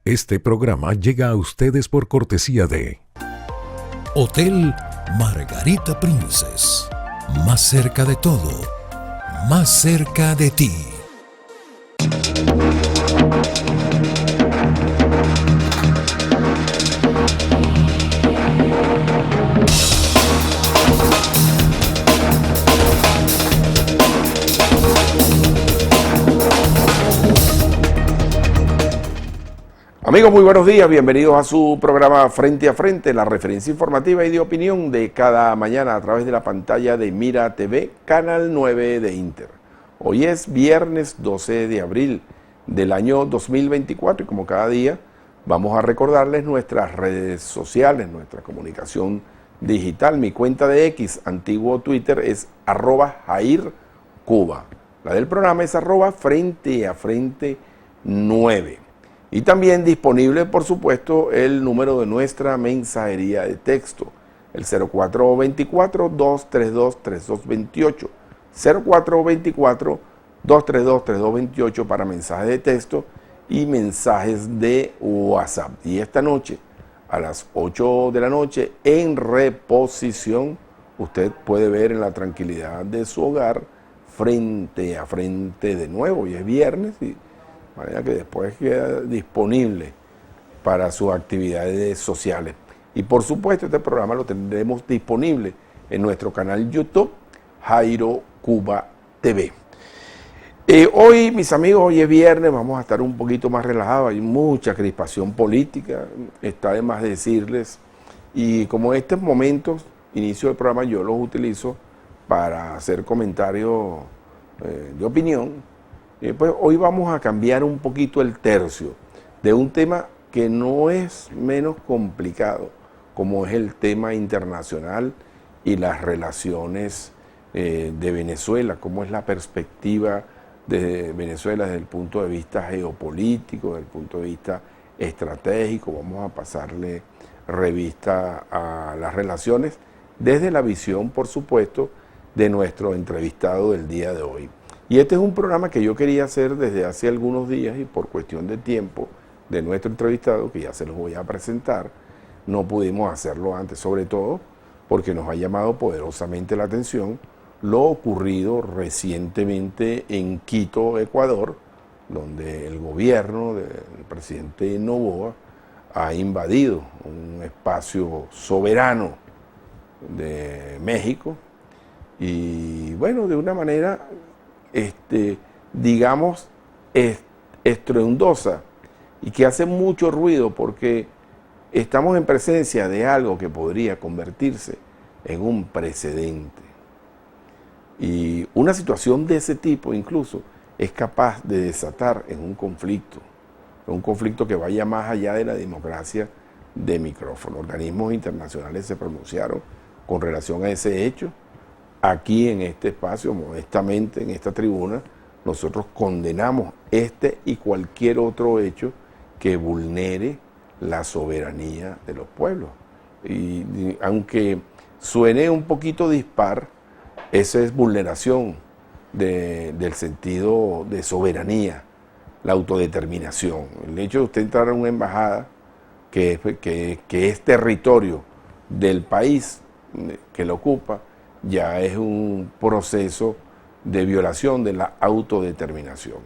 Este programa llega a ustedes por cortesía de Hotel Margarita Princess. Más cerca de todo, más cerca de ti. Amigos, muy buenos días, bienvenidos a su programa Frente a Frente, la referencia informativa y de opinión de cada mañana a través de la pantalla de Mira TV, Canal 9 de Inter. Hoy es viernes 12 de abril del año 2024 y como cada día vamos a recordarles nuestras redes sociales, nuestra comunicación digital. Mi cuenta de X, antiguo Twitter, es @JairCuba. La del programa es @Frente a Frente 9. Y también disponible, por supuesto, el número de nuestra mensajería de texto, el 0424-232-3228, 0424-232-3228 para mensajes de texto y mensajes de WhatsApp. Y esta noche, a las 8 de la noche, en reposición, usted puede ver en la tranquilidad de su hogar, Frente a Frente de nuevo. Y es viernes y de manera que después queda disponible para sus actividades sociales. Y por supuesto este programa lo tendremos disponible en nuestro canal YouTube, Jairo Cuba TV. Hoy, mis amigos, hoy es viernes, vamos a estar un poquito más relajados, hay mucha crispación política, está de más decirles, y como en estos momentos, inicio del programa, yo los utilizo para hacer comentarios de opinión. Pues hoy vamos a cambiar un poquito el tercio de un tema que no es menos complicado, como es el tema internacional y las relaciones de Venezuela, cómo es la perspectiva de Venezuela desde el punto de vista geopolítico, desde el punto de vista estratégico. Vamos a pasarle revista a las relaciones desde la visión, por supuesto, de nuestro entrevistado del día de hoy. Y este es un programa que yo quería hacer desde hace algunos días y por cuestión de tiempo de nuestro entrevistado, que ya se los voy a presentar, no pudimos hacerlo antes, sobre todo porque nos ha llamado poderosamente la atención lo ocurrido recientemente en Quito, Ecuador, donde el gobierno del presidente Noboa ha invadido un espacio soberano de México y bueno, de una manera digamos, estruendosa y que hace mucho ruido porque estamos en presencia de algo que podría convertirse en un precedente. Y una situación de ese tipo incluso es capaz de desatar en un conflicto que vaya más allá de la democracia de micrófono. Organismos internacionales se pronunciaron con relación a ese hecho. Aquí en este espacio, modestamente en esta tribuna, nosotros condenamos este y cualquier otro hecho que vulnere la soberanía de los pueblos. Y aunque suene un poquito dispar, esa es vulneración del sentido de soberanía, la autodeterminación. El hecho de usted entrar a una embajada que es territorio del país que lo ocupa, ya es un proceso de violación de la autodeterminación.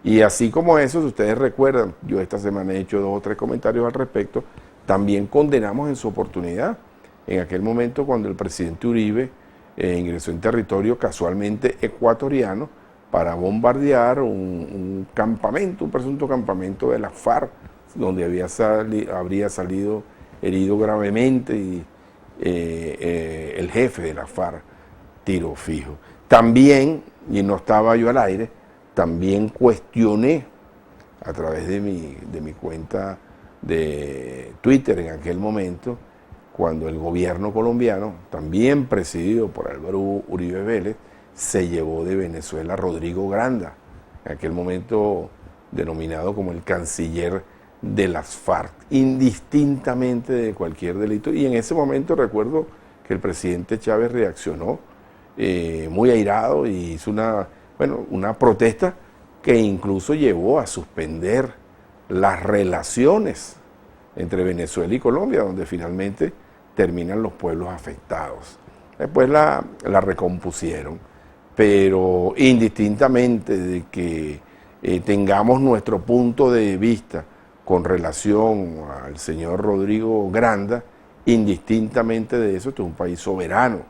Y así como eso, si ustedes recuerdan, yo esta semana he hecho 2 o 3 comentarios al respecto, también condenamos en su oportunidad, en aquel momento cuando el presidente Uribe ingresó en territorio casualmente ecuatoriano para bombardear un campamento, un presunto campamento de la FARC, donde habría salido herido gravemente y el jefe de la FARC, tiro fijo. También, y no estaba yo al aire, también cuestioné a través de mi cuenta de Twitter en aquel momento, cuando el gobierno colombiano, también presidido por Álvaro Uribe Vélez, se llevó de Venezuela a Rodrigo Granda, en aquel momento denominado como el canciller de las FARC, indistintamente de cualquier delito. Y en ese momento recuerdo que el presidente Chávez reaccionó muy airado y hizo una protesta que incluso llevó a suspender las relaciones entre Venezuela y Colombia, donde finalmente terminan los pueblos afectados. Después la recompusieron, pero indistintamente de que tengamos nuestro punto de vista con relación al señor Rodrigo Granda, indistintamente de eso, esto es un país soberano.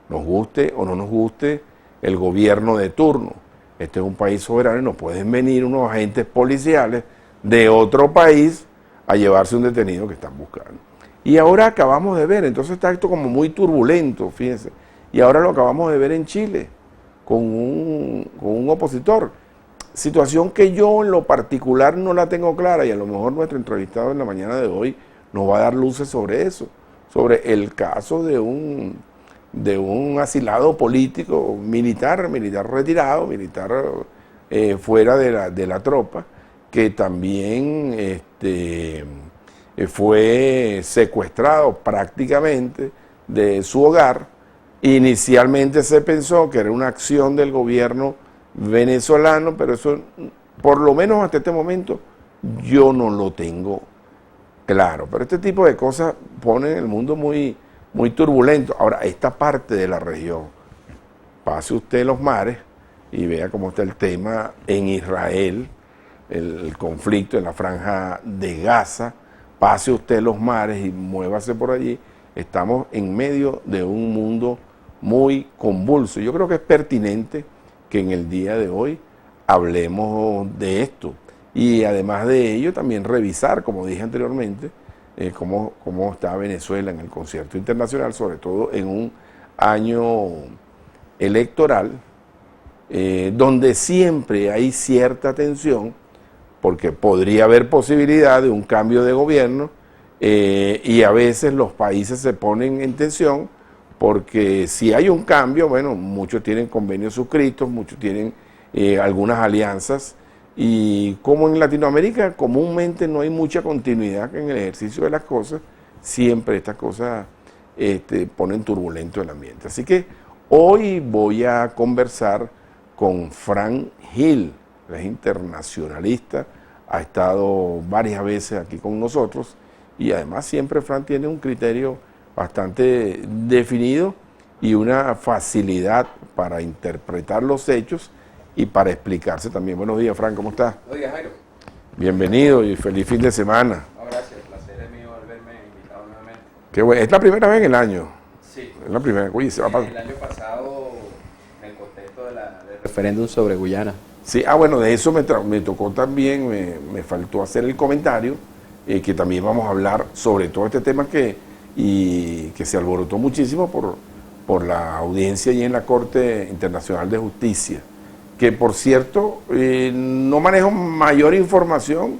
Nos guste o no nos guste el gobierno de turno, este es un país soberano y no pueden venir unos agentes policiales de otro país a llevarse un detenido que están buscando. Y ahora acabamos de ver, entonces está esto como muy turbulento, fíjense, y ahora lo acabamos de ver en Chile con un opositor. Situación que yo en lo particular no la tengo clara y a lo mejor nuestro entrevistado en la mañana de hoy nos va a dar luces sobre eso, sobre el caso de un asilado político, militar retirado, fuera de la tropa, que también fue secuestrado prácticamente de su hogar. Inicialmente se pensó que era una acción del gobierno venezolano, pero eso, por lo menos hasta este momento, yo no lo tengo claro. Pero este tipo de cosas ponen el mundo muy, muy turbulento. Ahora, esta parte de la región, pase usted los mares y vea cómo está el tema en Israel, el conflicto en la franja de Gaza, pase usted los mares y muévase por allí, estamos en medio de un mundo muy convulso. Yo creo que es pertinente que en el día de hoy hablemos de esto y además de ello también revisar, como dije anteriormente, cómo está Venezuela en el concierto internacional, sobre todo en un año electoral, donde siempre hay cierta tensión, porque podría haber posibilidad de un cambio de gobierno y a veces los países se ponen en tensión porque si hay un cambio, bueno, muchos tienen convenios suscritos, muchos tienen algunas alianzas y como en Latinoamérica comúnmente no hay mucha continuidad en el ejercicio de las cosas, siempre estas cosas ponen turbulento el ambiente. Así que hoy voy a conversar con Frank Hill, es internacionalista, ha estado varias veces aquí con nosotros y además siempre Frank tiene un criterio bastante definido y una facilidad para interpretar los hechos y para explicarse también. Buenos días, Frank, ¿cómo estás? Buenos días, Jairo. Bienvenido y feliz fin de semana. No, gracias, el placer es mío al verme invitado nuevamente. Qué bueno. ¿Es la primera vez en el año? Sí. Es la primera. Uy, se va a pasar. El año pasado, en el contexto del referéndum sobre Guyana. Sí, bueno, de eso me tocó también, me faltó hacer el comentario, que también vamos a hablar sobre todo este tema que se alborotó muchísimo por la audiencia allí en la Corte Internacional de Justicia, que por cierto no manejo mayor información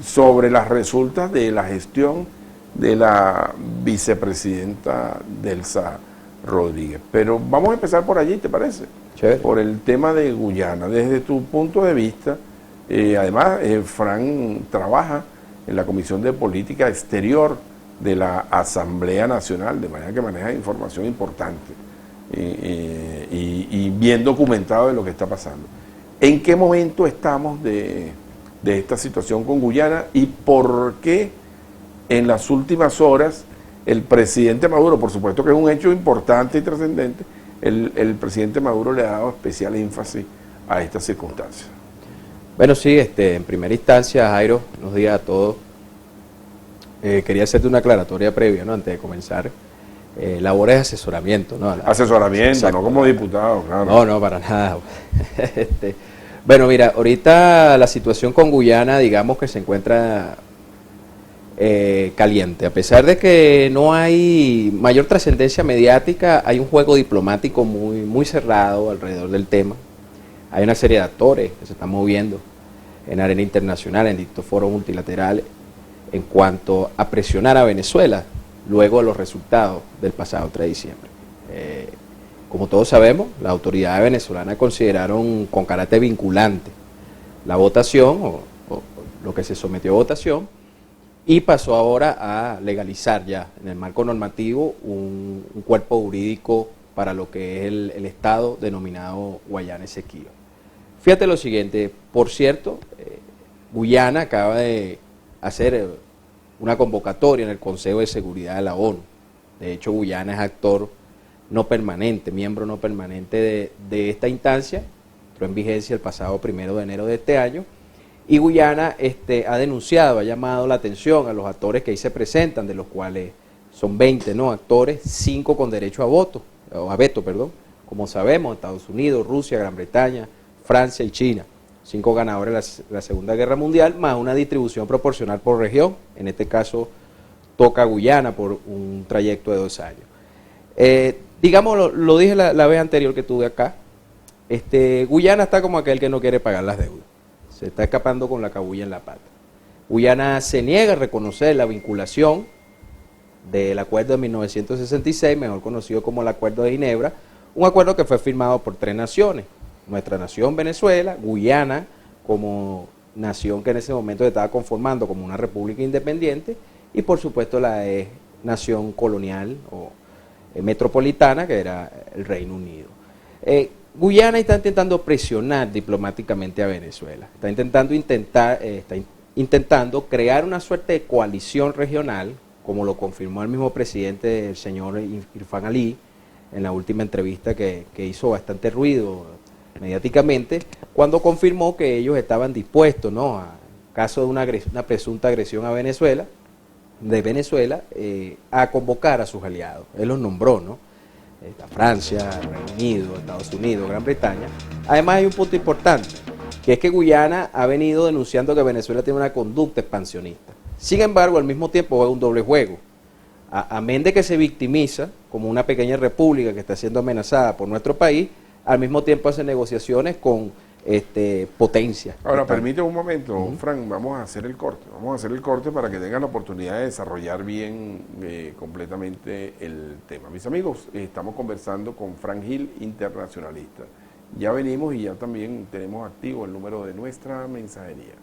sobre las resultas de la gestión de la vicepresidenta Delsa Rodríguez. Pero vamos a empezar por allí, ¿te parece? Chévere. Por el tema de Guyana. Desde tu punto de vista, además, Fran trabaja en la Comisión de Política Exterior de la Asamblea Nacional, de manera que maneja información importante y bien documentado de lo que está pasando. ¿En qué momento estamos de esta situación con Guyana y por qué en las últimas horas el presidente Maduro, por supuesto que es un hecho importante y trascendente, el presidente Maduro le ha dado especial énfasis a estas circunstancias? Bueno, sí, en primera instancia, Jairo, buenos días a todos. Quería hacerte una aclaratoria previa, ¿no? Antes de comenzar. Labores de asesoramiento, ¿no? Asesoramiento, Exacto, no como diputado, claro. No, para nada. Bueno, mira, ahorita la situación con Guyana, digamos que se encuentra caliente. A pesar de que no hay mayor trascendencia mediática, hay un juego diplomático muy, muy cerrado alrededor del tema. Hay una serie de actores que se están moviendo en arena internacional, en distintos foros multilaterales, en cuanto a presionar a Venezuela luego de los resultados del pasado 3 de diciembre. Como todos sabemos, las autoridades venezolanas consideraron con carácter vinculante la votación o lo que se sometió a votación y pasó ahora a legalizar ya en el marco normativo un cuerpo jurídico para lo que es el estado denominado Guayana Esequiba. Fíjate lo siguiente, por cierto, Guyana acaba de hacer una convocatoria en el Consejo de Seguridad de la ONU. De hecho, Guyana es actor no permanente, miembro no permanente de esta instancia, entró en vigencia el pasado 1 de enero de este año, y Guyana ha denunciado, ha llamado la atención a los actores que ahí se presentan, de los cuales son 20 ¿no? actores, 5 con derecho a voto, o a veto, perdón, como sabemos, Estados Unidos, Rusia, Gran Bretaña, Francia y China, 5 ganadores de la Segunda Guerra Mundial, más una distribución proporcional por región, en este caso toca Guyana por un trayecto de 2 años. Digamos, lo dije la vez anterior que tuve acá, Guyana está como aquel que no quiere pagar las deudas, se está escapando con la cabulla en la pata. Guyana se niega a reconocer la vinculación del acuerdo de 1966, mejor conocido como el Acuerdo de Ginebra, un acuerdo que fue firmado por 3 naciones, nuestra nación Venezuela, Guyana como nación que en ese momento se estaba conformando como una república independiente, y por supuesto la nación colonial o metropolitana, que era el Reino Unido. Guyana está intentando presionar diplomáticamente a Venezuela, está intentando crear una suerte de coalición regional, como lo confirmó el mismo presidente, el señor Irfan Ali, en la última entrevista que hizo bastante ruido mediáticamente, cuando confirmó que ellos estaban dispuestos, ¿no?, a caso de una presunta agresión a Venezuela, a convocar a sus aliados. Él los nombró, ¿no? Francia, Reino Unido, Estados Unidos, Gran Bretaña. Además hay un punto importante, que es que Guyana ha venido denunciando que Venezuela tiene una conducta expansionista. Sin embargo, al mismo tiempo juega un doble juego. Amén de que se victimiza como una pequeña república que está siendo amenazada por nuestro país, al mismo tiempo hace negociaciones con potencias. Ahora, permíteme un momento, Frank, vamos a hacer el corte para que tengan la oportunidad de desarrollar bien completamente el tema. Mis amigos, estamos conversando con Frank Gil, internacionalista. Ya venimos y ya también tenemos activo el número de nuestra mensajería.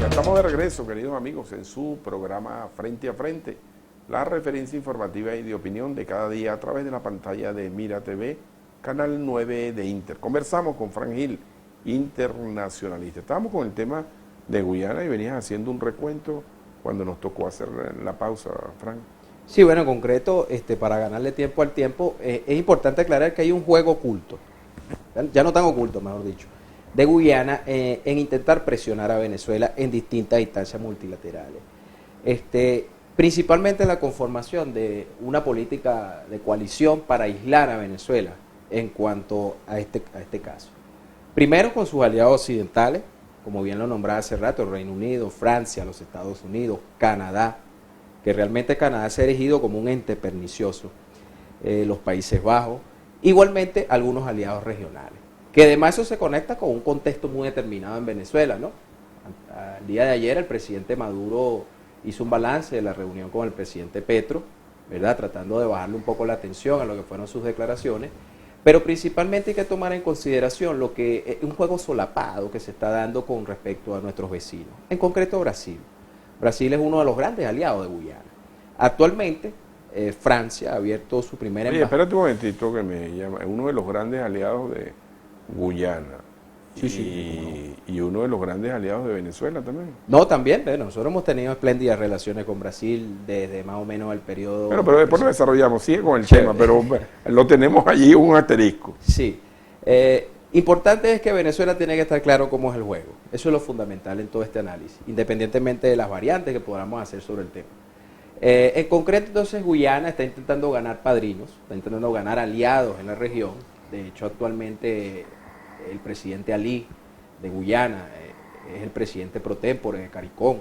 Estamos de regreso, queridos amigos, en su programa Frente a Frente, la referencia informativa y de opinión de cada día a través de la pantalla de Mira TV, canal 9 de Inter. Conversamos con Frank Gil, internacionalista. Estábamos con el tema de Guyana y venías haciendo un recuento cuando nos tocó hacer la pausa, Frank. Sí, bueno, en concreto, para ganarle tiempo al tiempo, es importante aclarar que hay un juego oculto, ya no tan oculto, mejor dicho, de Guyana en intentar presionar a Venezuela en distintas instancias multilaterales. Principalmente en la conformación de una política de coalición para aislar a Venezuela en cuanto a este caso. Primero con sus aliados occidentales, como bien lo nombraba hace rato, el Reino Unido, Francia, los Estados Unidos, Canadá, que realmente Canadá se ha erigido como un ente pernicioso, los Países Bajos, igualmente algunos aliados regionales. Que además eso se conecta con un contexto muy determinado en Venezuela, ¿no? El día de ayer el presidente Maduro hizo un balance de la reunión con el presidente Petro, ¿verdad?, tratando de bajarle un poco la tensión a lo que fueron sus declaraciones, pero principalmente hay que tomar en consideración lo que es un juego solapado que se está dando con respecto a nuestros vecinos, en concreto Brasil. Brasil es uno de los grandes aliados de Guyana. Actualmente Francia ha abierto su primera embajada. Espérate un momentito que me llama, es uno de los grandes aliados de Guyana. Sí, y uno de los grandes aliados de Venezuela también. No, también, nosotros hemos tenido espléndidas relaciones con Brasil desde más o menos el periodo... Bueno, pero después lo desarrollamos, sigue con el tema, pero lo tenemos allí un asterisco. Sí, importante es que Venezuela tiene que estar claro cómo es el juego, eso es lo fundamental en todo este análisis, independientemente de las variantes que podamos hacer sobre el tema. En concreto, entonces, Guyana está intentando ganar padrinos, está intentando ganar aliados en la región. De hecho, actualmente el presidente Ali de Guyana es el presidente pro tempore de CARICOM.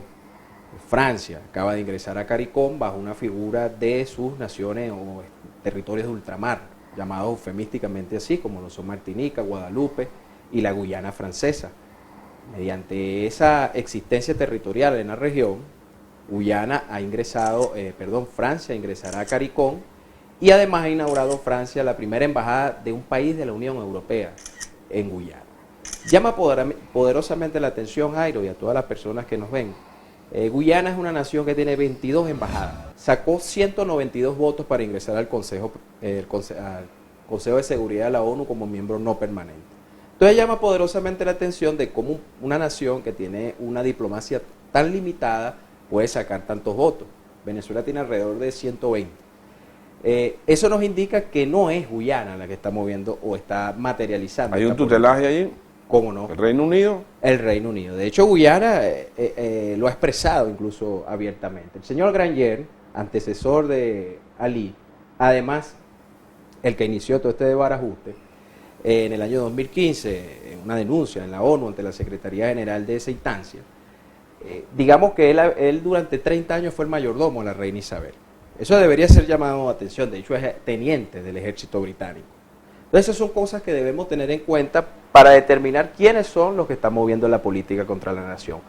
Francia acaba de ingresar a CARICOM bajo una figura de sus naciones o territorios de ultramar, llamados eufemísticamente así, como lo son Martinica, Guadalupe y la Guyana francesa. Mediante esa existencia territorial en la región, Francia ingresará a CARICOM, y además ha inaugurado Francia la primera embajada de un país de la Unión Europea en Guyana. Llama poderosamente la atención, Jairo, y a todas las personas que nos ven. Guyana es una nación que tiene 22 embajadas. Sacó 192 votos para ingresar al Consejo de Seguridad de la ONU como miembro no permanente. Entonces llama poderosamente la atención de cómo una nación que tiene una diplomacia tan limitada puede sacar tantos votos. Venezuela tiene alrededor de 120. Eso nos indica que no es Guyana la que está moviendo o está materializando. ¿Hay un tutelaje allí? ¿Cómo no? ¿El Reino Unido? El Reino Unido. De hecho, Guyana lo ha expresado incluso abiertamente. El señor Granger, antecesor de Ali, además, el que inició todo este desbarajuste, en el año 2015, en una denuncia en la ONU ante la Secretaría General de esa instancia, digamos que él durante 30 años fue el mayordomo de la reina Isabel. Eso debería ser llamado a atención, de hecho es teniente del ejército británico. Entonces esas son cosas que debemos tener en cuenta para determinar quiénes son los que están moviendo la política contra la nación.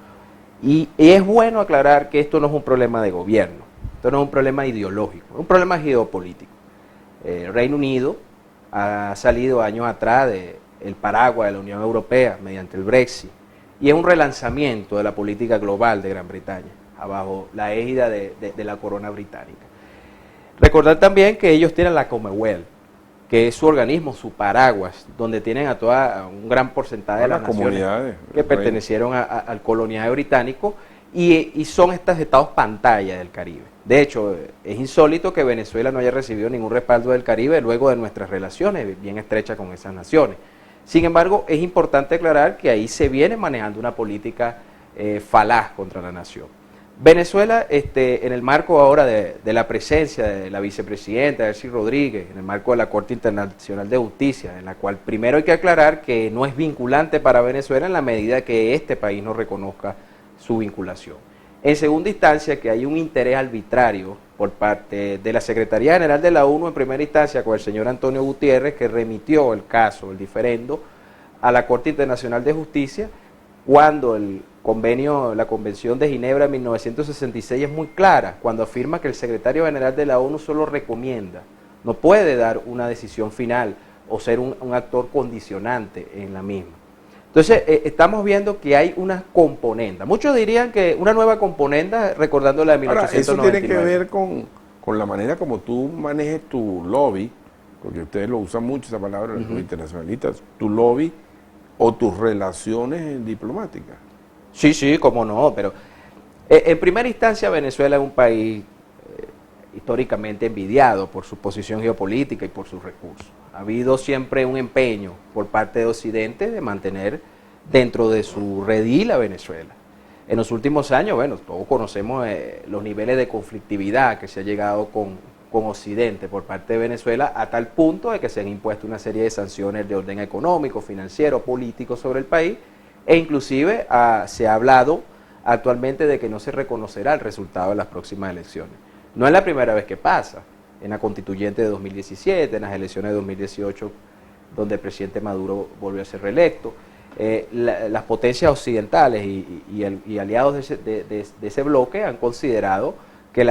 Y es bueno aclarar que esto no es un problema de gobierno, esto no es un problema ideológico, es un problema geopolítico. El Reino Unido ha salido años atrás del paraguas de la Unión Europea mediante el Brexit y es un relanzamiento de la política global de Gran Bretaña, abajo la égida de la corona británica. Recordar también que ellos tienen la Commonwealth, que es su organismo, su paraguas, donde tienen a un gran porcentaje de las naciones que pertenecieron al coloniaje británico y son estos estados pantalla del Caribe. De hecho, es insólito que Venezuela no haya recibido ningún respaldo del Caribe luego de nuestras relaciones bien estrechas con esas naciones. Sin embargo, es importante aclarar que ahí se viene manejando una política falaz contra la nación. Venezuela, en el marco ahora de la presencia de la vicepresidenta Delcy Rodríguez, en el marco de la Corte Internacional de Justicia, en la cual primero hay que aclarar que no es vinculante para Venezuela en la medida que este país no reconozca su vinculación. En segunda instancia, que hay un interés arbitrario por parte de la Secretaría General de la ONU en primera instancia con el señor Antonio Gutiérrez, que remitió el caso, el diferendo, a la Corte Internacional de Justicia, cuando la Convención de Ginebra de 1966 es muy clara, cuando afirma que el secretario general de la ONU solo recomienda, no puede dar una decisión final o ser un actor condicionante en la misma. Entonces, estamos viendo que hay una componenda. Muchos dirían que una nueva componenda, recordando la de 1899. Ahora, eso tiene que ver con la manera como tú manejes tu lobby, porque ustedes lo usan mucho esa palabra, los internacionalistas, tu lobby o tus relaciones diplomáticas. Sí, cómo no, pero en primera instancia Venezuela es un país históricamente envidiado por su posición geopolítica y por sus recursos. Ha habido siempre un empeño por parte de Occidente de mantener dentro de su redil a Venezuela. En los últimos años, bueno, todos conocemos los niveles de conflictividad que se ha llegado con Occidente por parte de Venezuela, a tal punto de que se han impuesto una serie de sanciones de orden económico, financiero, político sobre el país, e inclusive se ha hablado actualmente de que no se reconocerá el resultado de las próximas elecciones. No es la primera vez que pasa, en la constituyente de 2017, en las elecciones de 2018, donde el presidente Maduro volvió a ser reelecto. Las potencias occidentales y aliados de ese bloque han considerado que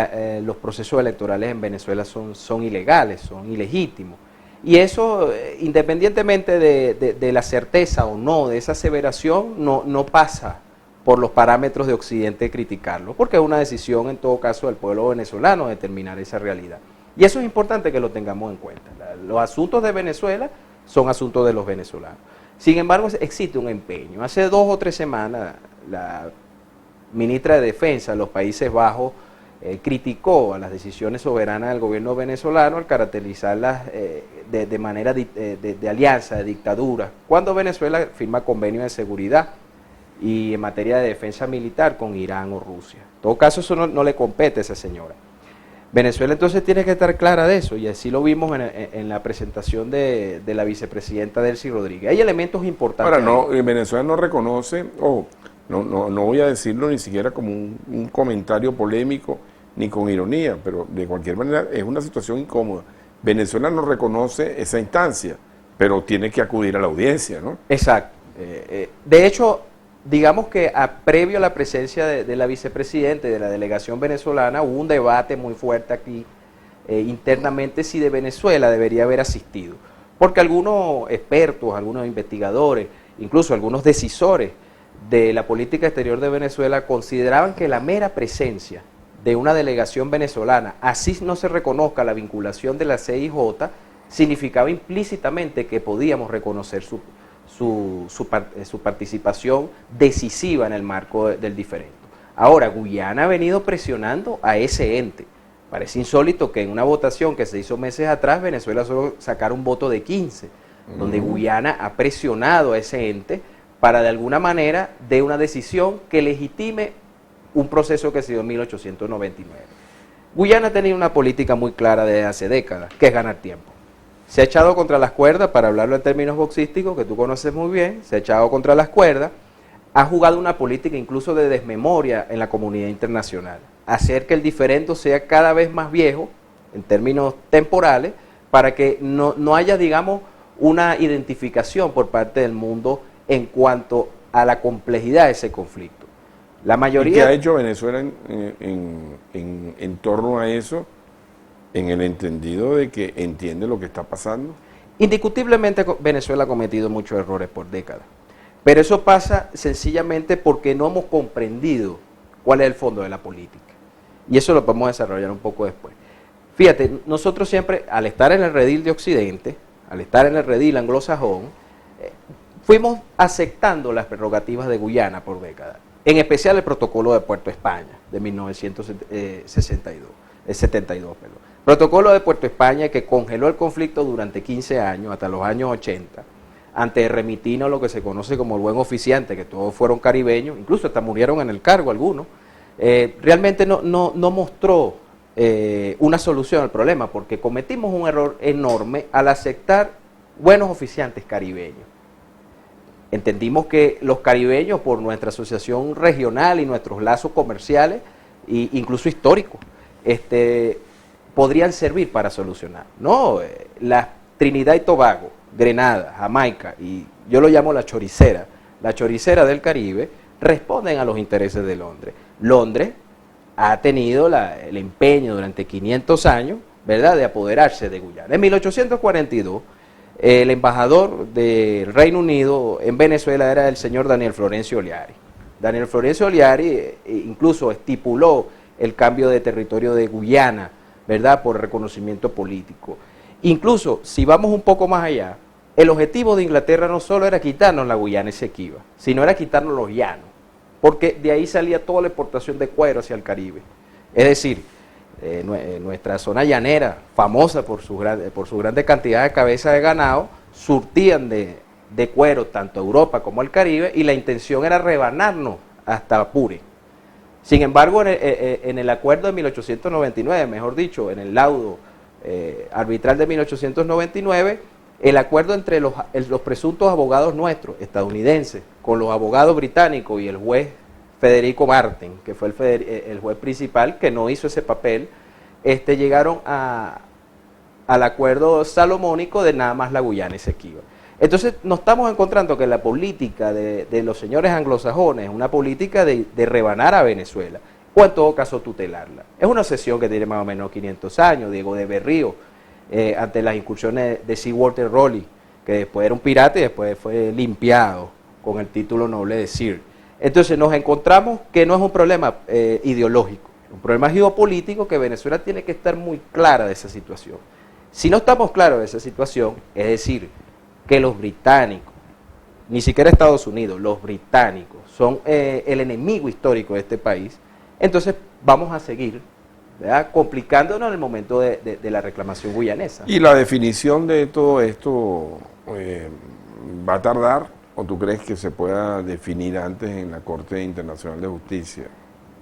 los procesos electorales en Venezuela son ilegales, son ilegítimos. Y eso, independientemente de la certeza o no de esa aseveración, no pasa por los parámetros de Occidente criticarlo, porque es una decisión en todo caso del pueblo venezolano determinar esa realidad. Y eso es importante que lo tengamos en cuenta. Los asuntos de Venezuela son asuntos de los venezolanos. Sin embargo, existe un empeño. Hace 2 o 3 semanas, la ministra de Defensa de los Países Bajos criticó a las decisiones soberanas del gobierno venezolano al caracterizarlas de manera de alianza, de dictadura, cuando Venezuela firma convenios de seguridad y en materia de defensa militar con Irán o Rusia. En todo caso, eso no le compete a esa señora. Venezuela entonces tiene que estar clara de eso, y así lo vimos en la presentación de la vicepresidenta Delcy Rodríguez. Hay elementos importantes. Ahora, Venezuela no reconoce, no voy a decirlo ni siquiera como un comentario polémico ni con ironía, pero de cualquier manera es una situación incómoda. Venezuela no reconoce esa instancia, pero tiene que acudir a la audiencia, ¿no? Exacto. De hecho, digamos que previo a la presencia de la vicepresidenta y de la delegación venezolana, hubo un debate muy fuerte aquí internamente si de Venezuela debería haber asistido. Porque algunos expertos, algunos investigadores, incluso algunos decisores de la política exterior de Venezuela consideraban que la mera presencia de una delegación venezolana, así no se reconozca la vinculación de la CIJ, significaba implícitamente que podíamos reconocer su participación decisiva en el marco del diferendo. Ahora, Guyana ha venido presionando a ese ente. Parece insólito que en una votación que se hizo meses atrás, Venezuela solo sacara un voto de 15, donde Guyana ha presionado a ese ente para de alguna manera de una decisión que legitime un proceso que se dio en 1899. Guyana ha tenido una política muy clara desde hace décadas, que es ganar tiempo. Se ha echado contra las cuerdas, para hablarlo en términos boxísticos, que tú conoces muy bien, se ha echado contra las cuerdas, ha jugado una política incluso de desmemoria en la comunidad internacional, hacer que el diferendo sea cada vez más viejo, en términos temporales, para que no haya, digamos, una identificación por parte del mundo en cuanto a la complejidad de ese conflicto. La mayoría... ¿Y qué ha hecho Venezuela en torno a eso, en el entendido de que entiende lo que está pasando? Indiscutiblemente Venezuela ha cometido muchos errores por décadas, pero eso pasa sencillamente porque no hemos comprendido cuál es el fondo de la política. Y eso lo podemos desarrollar un poco después. Fíjate, nosotros siempre, al estar en el redil de Occidente, al estar en el redil anglosajón, fuimos aceptando las prerrogativas de Guyana por décadas, en especial el protocolo de Puerto España de 1972. Protocolo de Puerto España que congeló el conflicto durante 15 años, hasta los años 80, ante remitirnos lo que se conoce como el buen oficiante, que todos fueron caribeños, incluso hasta murieron en el cargo algunos. Realmente no mostró una solución al problema, porque cometimos un error enorme al aceptar buenos oficiantes caribeños. Entendimos que los caribeños, por nuestra asociación regional y nuestros lazos comerciales, e incluso históricos, podrían servir para solucionar. No, la Trinidad y Tobago, Grenada, Jamaica, y yo lo llamo la choricera del Caribe, responden a los intereses de Londres. Londres ha tenido el empeño durante 500 años, ¿verdad?, de apoderarse de Guyana. En 1842, el embajador del Reino Unido en Venezuela era el señor Daniel Florencio Oliari. Daniel Florencio Oliari incluso estipuló el cambio de territorio de Guyana, ¿verdad?, por reconocimiento político. Incluso, si vamos un poco más allá, el objetivo de Inglaterra no solo era quitarnos la Guyana Esequiba, sino era quitarnos los llanos, porque de ahí salía toda la exportación de cuero hacia el Caribe. Es decir, nuestra zona llanera, famosa por su grande cantidad de cabezas de ganado, surtían de cuero tanto a Europa como al Caribe, y la intención era rebanarnos hasta Apure. Sin embargo, en el acuerdo de 1899, mejor dicho, en el laudo arbitral de 1899, el acuerdo entre los presuntos abogados nuestros, estadounidenses, con los abogados británicos y el juez Federico Martin, que fue el juez principal, que no hizo ese papel, llegaron al acuerdo salomónico de nada más la Guyana Esequiba. Entonces nos estamos encontrando que la política de los señores anglosajones es una política de rebanar a Venezuela, o en todo caso tutelarla. Es una obsesión que tiene más o menos 500 años. Diego de Berrío, ante las incursiones de Seawater Raleigh, que después era un pirata y después fue limpiado con el título noble de Sir. Entonces nos encontramos que no es un problema ideológico, es un problema geopolítico, que Venezuela tiene que estar muy clara de esa situación. Si no estamos claros de esa situación, es decir, que los británicos, ni siquiera Estados Unidos, los británicos son el enemigo histórico de este país, entonces vamos a seguir, ¿verdad?, complicándonos en el momento de la reclamación guyanesa. ¿Y la definición de todo esto va a tardar, o tú crees que se pueda definir antes en la Corte Internacional de Justicia?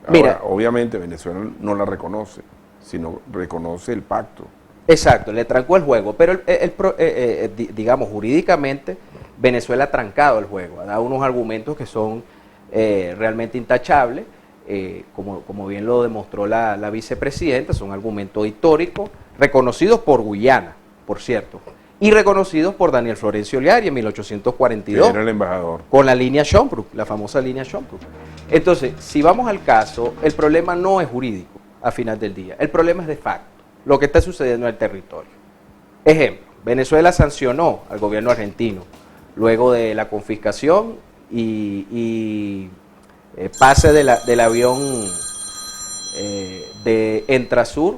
Ahora, mira, obviamente Venezuela no la reconoce, sino reconoce el pacto. Exacto, le trancó el juego, pero digamos, jurídicamente Venezuela ha trancado el juego, ha dado unos argumentos que son realmente intachables, como bien lo demostró la vicepresidenta, son argumentos históricos, reconocidos por Guyana, por cierto, y reconocidos por Daniel Florencio Oliari en 1842. Que era el embajador. Con la línea Schomburg, la famosa línea Schomburg. Entonces, si vamos al caso, el problema no es jurídico, a final del día, el problema es de facto, lo que está sucediendo en el territorio. Ejemplo, Venezuela sancionó al gobierno argentino luego de la confiscación y pase del avión de Entrasur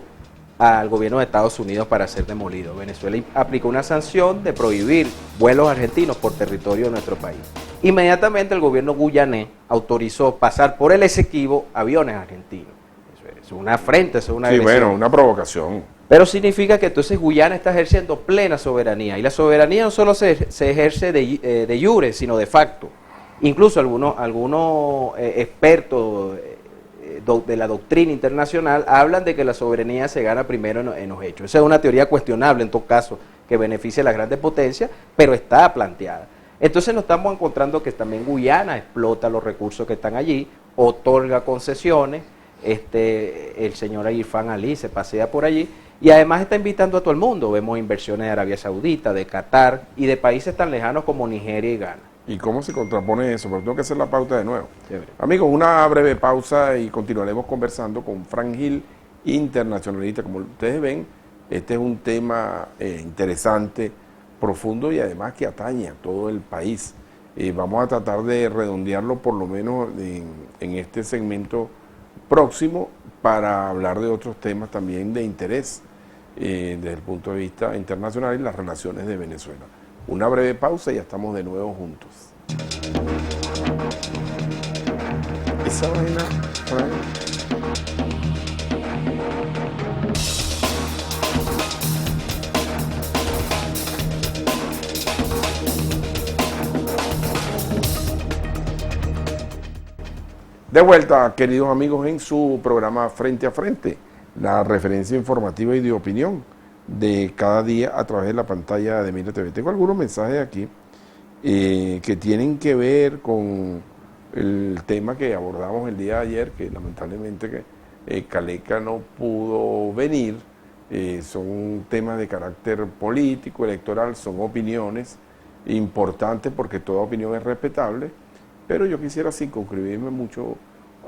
al gobierno de Estados Unidos para ser demolido. Venezuela aplicó una sanción de prohibir vuelos argentinos por territorio de nuestro país. Inmediatamente el gobierno guyanés autorizó pasar por el Esequibo aviones argentinos. Eso es una afrenta, eso es una agresión. Sí, bueno, una provocación. Pero significa que entonces Guyana está ejerciendo plena soberanía. Y la soberanía no solo se ejerce de jure, sino de facto. Incluso algunos expertos de la doctrina internacional hablan de que la soberanía se gana primero en los hechos. Esa es una teoría cuestionable en todo caso, que beneficia a las grandes potencias, pero está planteada. Entonces nos estamos encontrando que también Guyana explota los recursos que están allí, otorga concesiones, el señor Irfan Ali se pasea por allí y además está invitando a todo el mundo. Vemos inversiones de Arabia Saudita, de Qatar y de países tan lejanos como Nigeria y Ghana. ¿Y cómo se contrapone eso? Porque tengo que hacer la pauta de nuevo. Chévere. Amigos, una breve pausa y continuaremos conversando con Frank Gil, internacionalista. Como ustedes ven, este es un tema interesante, profundo y además que atañe a todo el país. Vamos a tratar de redondearlo por lo menos en este segmento próximo para hablar de otros temas también de interés desde el punto de vista internacional y las relaciones de Venezuela. Una breve pausa y ya estamos de nuevo juntos. Esa vaina, de vuelta, queridos amigos, en su programa Frente a Frente, la referencia informativa y de opinión de cada día a través de la pantalla de Mira TV. Tengo algunos mensajes aquí que tienen que ver con el tema que abordamos el día de ayer, que lamentablemente Caleca no pudo venir. Son temas de carácter político, electoral, son opiniones importantes porque toda opinión es respetable, pero yo quisiera circunscribirme mucho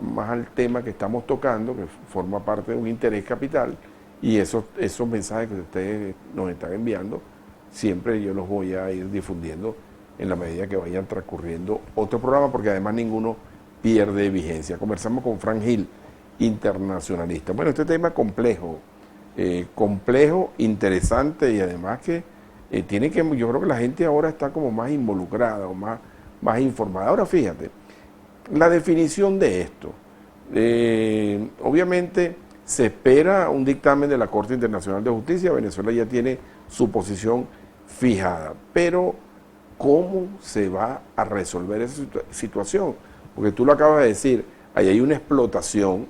más al tema que estamos tocando, que forma parte de un interés capital, y esos mensajes que ustedes nos están enviando, siempre yo los voy a ir difundiendo en la medida que vayan transcurriendo otro programa, porque además ninguno pierde vigencia. Conversamos con Frank Gil, internacionalista. Bueno, este tema es complejo, interesante y además que tiene que, yo creo que la gente ahora está como más involucrada o más informada. Ahora fíjate, la definición de esto, obviamente se espera un dictamen de la Corte Internacional de Justicia. Venezuela ya tiene su posición fijada, pero ¿cómo se va a resolver esa situación? Porque tú lo acabas de decir, ahí hay una explotación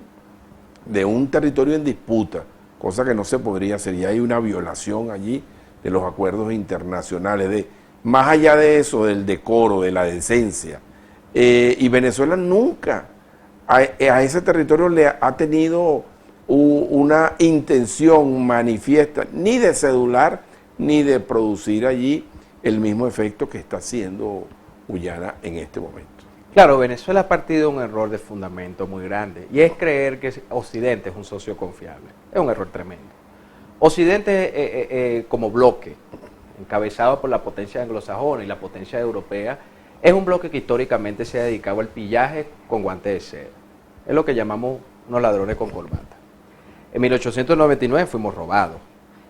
de un territorio en disputa, cosa que no se podría hacer, y hay una violación allí de los acuerdos internacionales, más allá de eso, del decoro, de la decencia. Y Venezuela nunca a ese territorio le ha tenido una intención manifiesta, ni de cedular, ni de producir allí el mismo efecto que está haciendo Guyana en este momento. Claro, Venezuela ha partido de un error de fundamento muy grande, y es creer que Occidente es un socio confiable. Es un error tremendo. Occidente como bloque, encabezado por la potencia anglosajona y la potencia europea, es un bloque que históricamente se ha dedicado al pillaje con guantes de seda. Es lo que llamamos unos ladrones con corbata. En 1899 fuimos robados.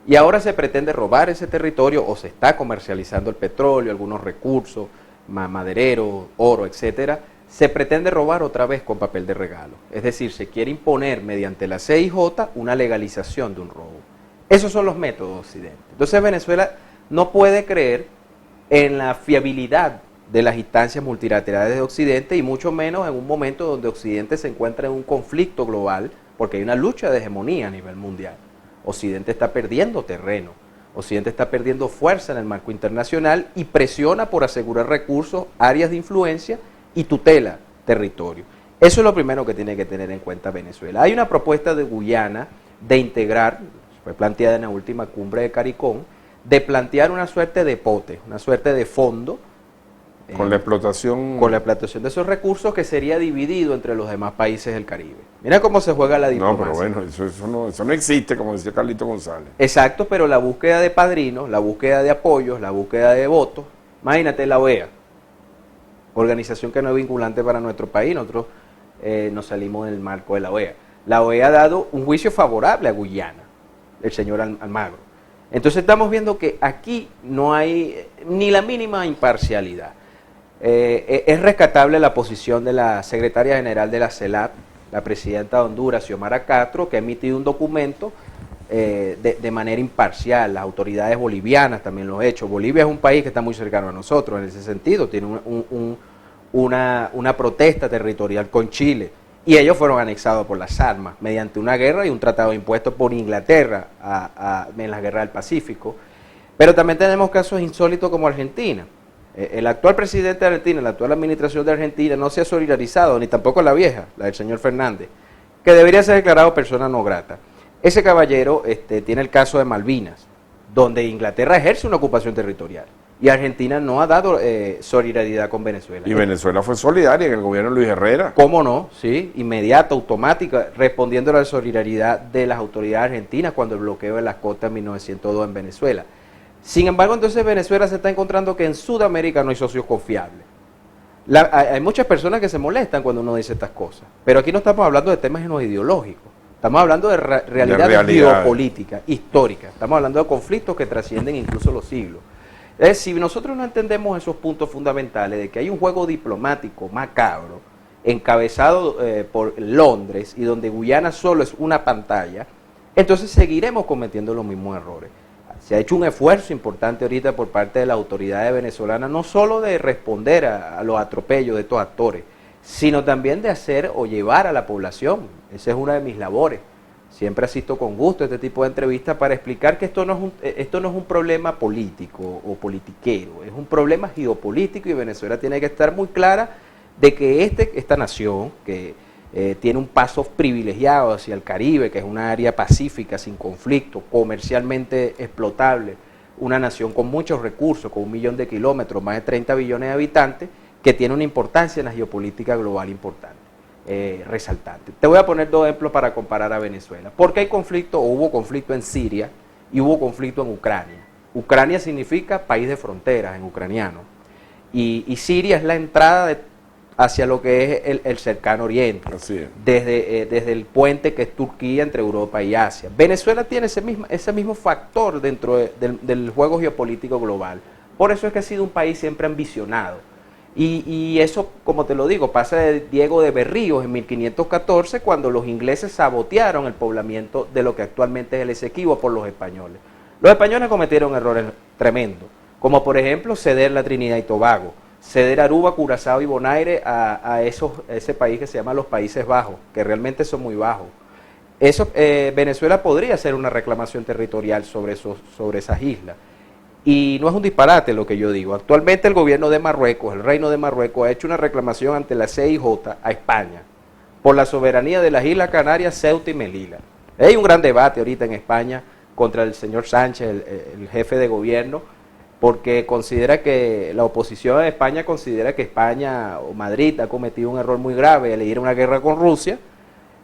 Y ahora se pretende robar ese territorio, o se está comercializando el petróleo, algunos recursos, madereros, oro, etcétera. Se pretende robar otra vez con papel de regalo. Es decir, se quiere imponer mediante la CIJ una legalización de un robo. Esos son los métodos de Occidente. Entonces Venezuela no puede creer en la fiabilidad de las instancias multilaterales de Occidente, y mucho menos en un momento donde Occidente se encuentra en un conflicto global, porque hay una lucha de hegemonía a nivel mundial. Occidente está perdiendo terreno, Occidente está perdiendo fuerza en el marco internacional y presiona por asegurar recursos, áreas de influencia y tutela territorio. Eso es lo primero que tiene que tener en cuenta Venezuela. Hay una propuesta de Guyana de integrar, fue planteada en la última cumbre de CARICOM, de plantear una suerte de pote, una suerte de fondo, con la explotación de esos recursos, que sería dividido entre los demás países del Caribe. Mira cómo se juega la diplomacia. No, pero bueno, eso no existe, como decía Carlito González. Exacto, pero la búsqueda de padrinos, la búsqueda de apoyos, la búsqueda de votos, Imagínate la OEA, organización que no es vinculante para nuestro país, nosotros nos salimos del marco de la OEA. La OEA ha dado un juicio favorable a Guyana, el señor Almagro. Entonces estamos viendo que aquí no hay ni la mínima imparcialidad. Es rescatable la posición de la secretaria general de la CELAC, la presidenta de Honduras, Xiomara Castro, que ha emitido un documento de manera imparcial. Las autoridades bolivianas también lo han hecho. Bolivia es un país que está muy cercano a nosotros en ese sentido, tiene una protesta territorial con Chile, y ellos fueron anexados por las armas mediante una guerra y un tratado impuesto por Inglaterra en la guerra del Pacífico. Pero también tenemos casos insólitos como Argentina. El actual presidente de Argentina, la actual administración de Argentina no se ha solidarizado, ni tampoco la vieja, la del señor Fernández, que debería ser declarado persona no grata. Ese caballero tiene el caso de Malvinas, donde Inglaterra ejerce una ocupación territorial y Argentina no ha dado solidaridad con Venezuela. Y Venezuela fue solidaria en el gobierno de Luis Herrera. ¿Cómo no? Sí, inmediata, automática, respondiendo a la solidaridad de las autoridades argentinas cuando el bloqueo de las costas en 1902 en Venezuela. Sin embargo, entonces Venezuela se está encontrando que en Sudamérica no hay socios confiables. Hay muchas personas que se molestan cuando uno dice estas cosas, pero aquí no estamos hablando de temas ideológicos, estamos hablando de realidades geopolíticas, históricas, estamos hablando de conflictos que trascienden incluso los siglos. Si nosotros no entendemos esos puntos fundamentales de que hay un juego diplomático macabro, encabezado por Londres, y donde Guyana solo es una pantalla, entonces seguiremos cometiendo los mismos errores. Se ha hecho un esfuerzo importante ahorita por parte de las autoridades venezolanas, no solo de responder a los atropellos de estos actores, sino también de hacer o llevar a la población. Esa es una de mis labores. Siempre asisto con gusto a este tipo de entrevistas para explicar que esto no es un problema político o politiquero, es un problema geopolítico, y Venezuela tiene que estar muy clara de que esta nación, que tiene un paso privilegiado hacia el Caribe, que es una área pacífica, sin conflicto, comercialmente explotable, una nación con muchos recursos, con 1 millón de kilómetros, más de 30 billones de habitantes, que tiene una importancia en la geopolítica global importante, resaltante. Te voy a poner 2 ejemplos para comparar a Venezuela. Porque hay conflicto, o hubo conflicto en Siria, y hubo conflicto en Ucrania. Ucrania significa país de fronteras en ucraniano, y Siria es la entrada hacia lo que es el cercano oriente, desde el puente que es Turquía entre Europa y Asia. Venezuela tiene ese mismo factor dentro del juego geopolítico global. Por eso es que ha sido un país siempre ambicionado. Y eso, como te lo digo, pasa de Diego de Berríos en 1514, cuando los ingleses sabotearon el poblamiento de lo que actualmente es el Esequibo por los españoles. Los españoles cometieron errores tremendos, como por ejemplo ceder la Trinidad y Tobago, ceder Aruba, Curazao y Bonaire a ese país que se llama los Países Bajos, que realmente son muy bajos. Venezuela podría hacer una reclamación territorial sobre esas islas. Y no es un disparate lo que yo digo. Actualmente el gobierno de Marruecos, el Reino de Marruecos, ha hecho una reclamación ante la CIJ a España por la soberanía de las Islas Canarias, Ceuta y Melilla. Hay un gran debate ahorita en España contra el señor Sánchez, el jefe de gobierno, porque considera que la oposición en España considera que España o Madrid ha cometido un error muy grave al ir a una guerra con Rusia,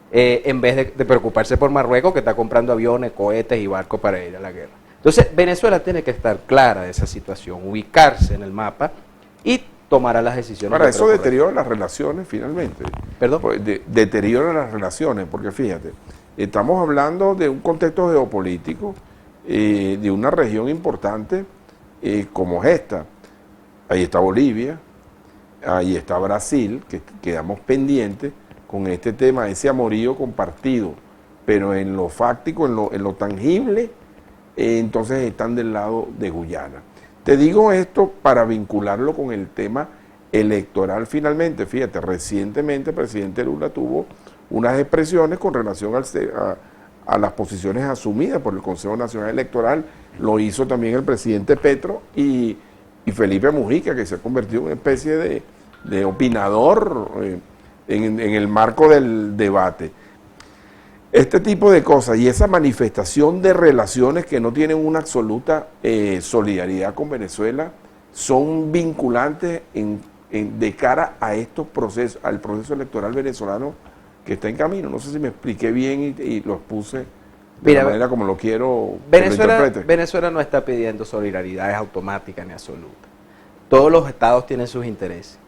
en vez de preocuparse por Marruecos, que está comprando aviones, cohetes y barcos para ir a la guerra. Entonces, Venezuela tiene que estar clara de esa situación, ubicarse en el mapa y tomará las decisiones. Para eso deteriora las relaciones finalmente. ¿Perdón? Pues deteriora las relaciones, porque fíjate, estamos hablando de un contexto geopolítico, de una región importante como es esta. Ahí está Bolivia, ahí está Brasil, que quedamos pendientes con este tema, ese amorío compartido, pero en lo fáctico, en lo tangible, entonces están del lado de Guyana. Te digo esto para vincularlo con el tema electoral finalmente. Fíjate, recientemente el presidente Lula tuvo unas expresiones con relación a las posiciones asumidas por el Consejo Nacional Electoral. Lo hizo también el presidente Petro y Felipe Mujica, que se ha convertido en una especie de opinador en el marco del debate. Este tipo de cosas y esa manifestación de relaciones que no tienen una absoluta solidaridad con Venezuela son vinculantes de cara a estos procesos, al proceso electoral venezolano que está en camino. No sé si me expliqué bien y lo expuse de la manera como lo quiero que lo interprete. Venezuela no está pidiendo solidaridad, es automática ni absoluta. todos los estados tienen sus intereses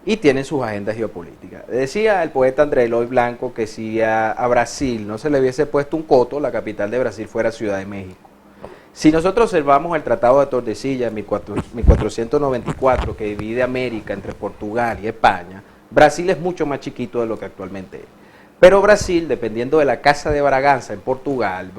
y tienen sus agendas geopolíticas. Decía el poeta André Eloy Blanco que si a Brasil no se le hubiese puesto un coto, la capital de Brasil fuera Ciudad de México. Si nosotros observamos el Tratado de Tordesillas, 1494, que divide América entre Portugal y España, Brasil es mucho más chiquito de lo que actualmente es. Pero Brasil, dependiendo de la Casa de Braganza en Portugal,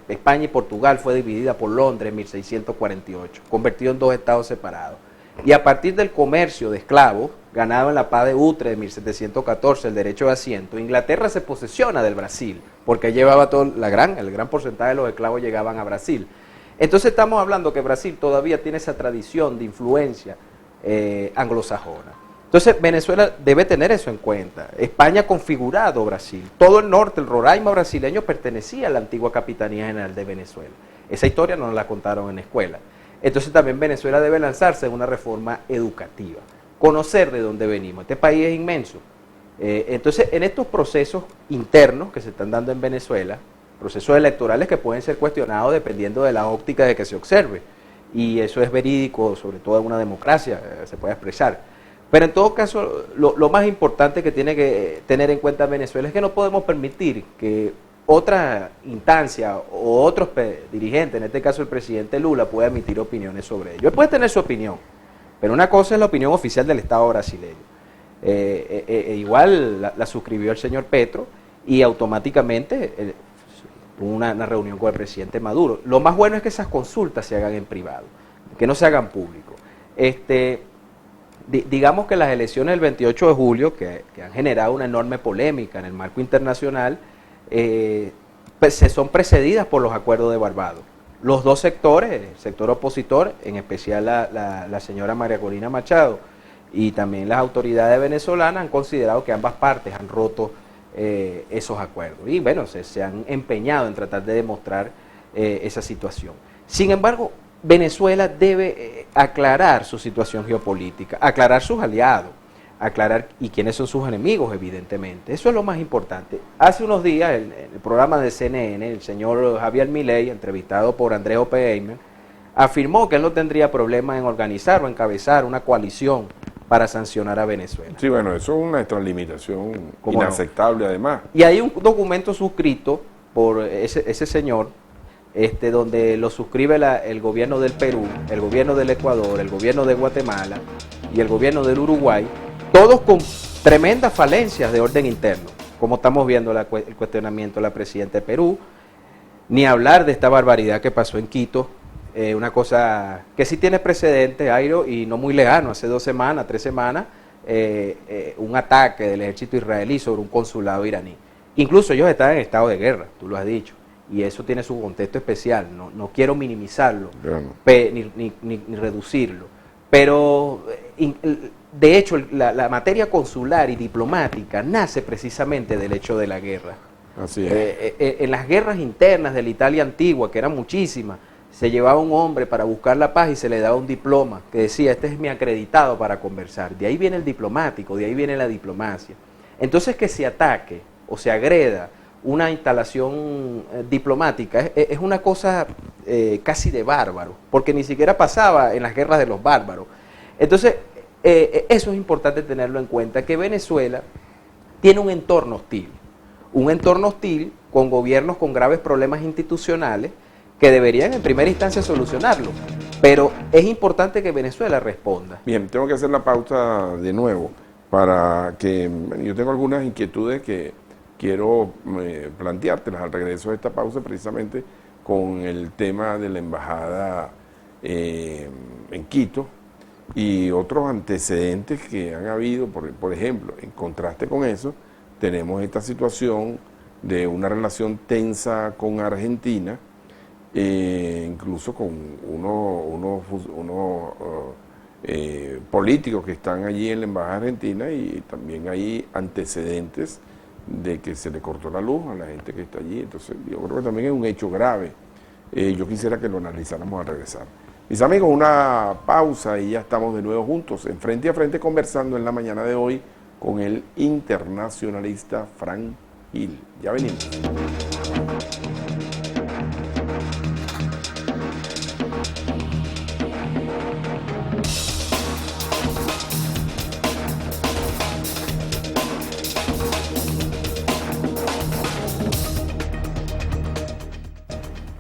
España y Portugal fue dividida por Londres en 1648, convertido en dos estados separados. Y a partir del comercio de esclavos, ganado en la paz de Utrecht de 1714, el derecho de asiento, Inglaterra se posesiona del Brasil, porque llevaba el gran porcentaje de los esclavos llegaban a Brasil. Entonces estamos hablando que Brasil todavía tiene esa tradición de influencia anglosajona. Entonces Venezuela debe tener eso en cuenta. España ha configurado Brasil. Todo el norte, el Roraima brasileño, pertenecía a la antigua Capitanía General de Venezuela. Esa historia no nos la contaron en la escuela. Entonces también Venezuela debe lanzarse en una reforma educativa. Conocer de dónde venimos. Este país es inmenso. Entonces en estos procesos internos que se están dando en Venezuela, procesos electorales que pueden ser cuestionados dependiendo de la óptica de que se observe. Y eso es verídico, sobre todo en una democracia, se puede expresar. Pero en todo caso, lo más importante que tiene que tener en cuenta Venezuela es que no podemos permitir que otra instancia o otros dirigentes, en este caso el presidente Lula, pueda emitir opiniones sobre ello. Él puede tener su opinión, pero una cosa es la opinión oficial del Estado brasileño. Igual la suscribió el señor Petro y automáticamente hubo una reunión con el presidente Maduro. Lo más bueno es que esas consultas se hagan en privado, que no se hagan público. Digamos que las elecciones del 28 de julio, que han generado una enorme polémica en el marco internacional, son precedidas por los acuerdos de Barbados. Los dos sectores, el sector opositor, en especial la señora María Corina Machado, y también las autoridades venezolanas han considerado que ambas partes han roto esos acuerdos. Y bueno, se han empeñado en tratar de demostrar esa situación. Sin embargo, Venezuela debe aclarar su situación geopolítica, aclarar sus aliados, aclarar y quiénes son sus enemigos, evidentemente. Eso es lo más importante. Hace unos días, en el programa de CNN, el señor Javier Milei, entrevistado por Andrés Oppenheimer, afirmó que él no tendría problema en organizar o encabezar una coalición para sancionar a Venezuela. Sí, bueno, eso es una extralimitación inaceptable además. Y hay un documento suscrito por ese señor, donde lo suscribe el gobierno del Perú, el gobierno del Ecuador, el gobierno de Guatemala y el gobierno del Uruguay, todos con tremendas falencias de orden interno, como estamos viendo el cuestionamiento de la presidenta de Perú, ni hablar de esta barbaridad que pasó en Quito, una cosa que sí tiene precedentes, Jairo, y no muy lejano, hace 2 semanas, 3 semanas, un ataque del ejército israelí sobre un consulado iraní. Incluso ellos están en estado de guerra, tú lo has dicho. Y eso tiene su contexto especial, no quiero minimizarlo, ni reducirlo. Pero, de hecho, la materia consular y diplomática nace precisamente del hecho de la guerra. Así es. En las guerras internas de la Italia antigua, que eran muchísimas, se llevaba un hombre para buscar la paz y se le daba un diploma que decía, este es mi acreditado para conversar. De ahí viene el diplomático, de ahí viene la diplomacia. Entonces, que se ataque o se agreda una instalación diplomática es una cosa casi de bárbaro, porque ni siquiera pasaba en las guerras de los bárbaros. Entonces, eso es importante tenerlo en cuenta, que Venezuela tiene un entorno hostil con gobiernos con graves problemas institucionales que deberían en primera instancia solucionarlo, pero es importante que Venezuela responda. Bien, tengo que hacer la pausa de nuevo para que yo tengo algunas inquietudes que quiero planteártelas al regreso de esta pausa, precisamente con el tema de la embajada en Quito y otros antecedentes que han habido. Por ejemplo, en contraste con eso, tenemos esta situación de una relación tensa con Argentina, incluso con unos políticos que están allí en la embajada argentina, y también hay antecedentes de que se le cortó la luz a la gente que está allí. Entonces yo creo que también es un hecho grave. Yo quisiera que lo analizáramos al regresar. Mis amigos, una pausa y ya estamos de nuevo juntos, en Frente a Frente, conversando en la mañana de hoy con el internacionalista Frank Gil. Ya venimos.